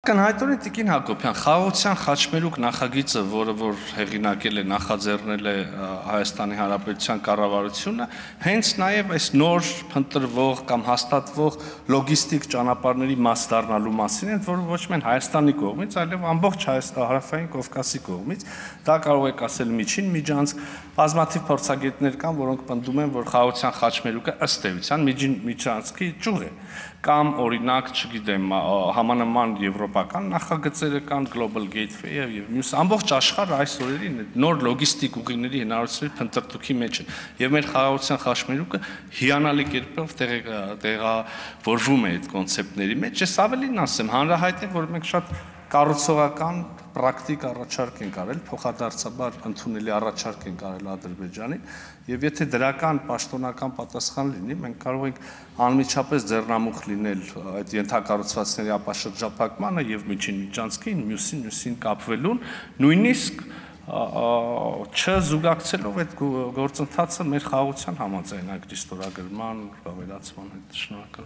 Ակնհայտորեն Տիկին Հակոբյան, խաղաղության խաչմերուկ նախագիծը, որը որ հեղինակել է, նախաձեռնել է Հայաստանի Հանրապետության կառավարությունը, հենց նաև այս նոր փնտրվող կամ հաստատվող լոգիստիկ ճանապարհների մաս դառնալու մասին են, որը ոչ միայն Հայաստանի կողմից, այլև ամբողջ Հարավային Կովկասի կողմից, դա կարող եք ասել միջին միջանցք, բազմաթիվ փորձագետներ կան, որոնք պնդում են, որ խաղաղության խաչմերուկը ըստ էության միջին միջանցքի ճյուղ է, կամ օրինակ, չգիտեմ, համանման եվրոպական նախագծերը կան, Global Gateway-ը եւ մյուս ամբողջ աշխարհը այս օրերին նոր լոգիստիկ ուղիների հնարավորությունների փնտրտուքի մեջ է, եւ մեր խաղաղության խաչմերուկը հիանալի կերպով տեղավորվում է այդ կոնցեպտների մեջ։ Ես ավելին ասեմ, հանրահայտ է, որ մենք շատ կառուցողական պրակտիկ առաջարկ ենք արել, փոխադարձաբար ընդունելի առաջարկ ենք արել Ադրբեջանին, եւ եթե դրական պաշտոնական պատասխան լինի, մենք կարող ենք անմիջապես ձեռնամուխ լինել այդ ենթակառուցվածքների ապաշրջափակմանը եւ միջին միջանցքին, մյուսին կապվելուն, նույնիսկ չզուգակցելով այդ գործընթացը մեր խաղաղության համաձայնագրի ստորագրման, ավելացման հետ։ Շնորհակալ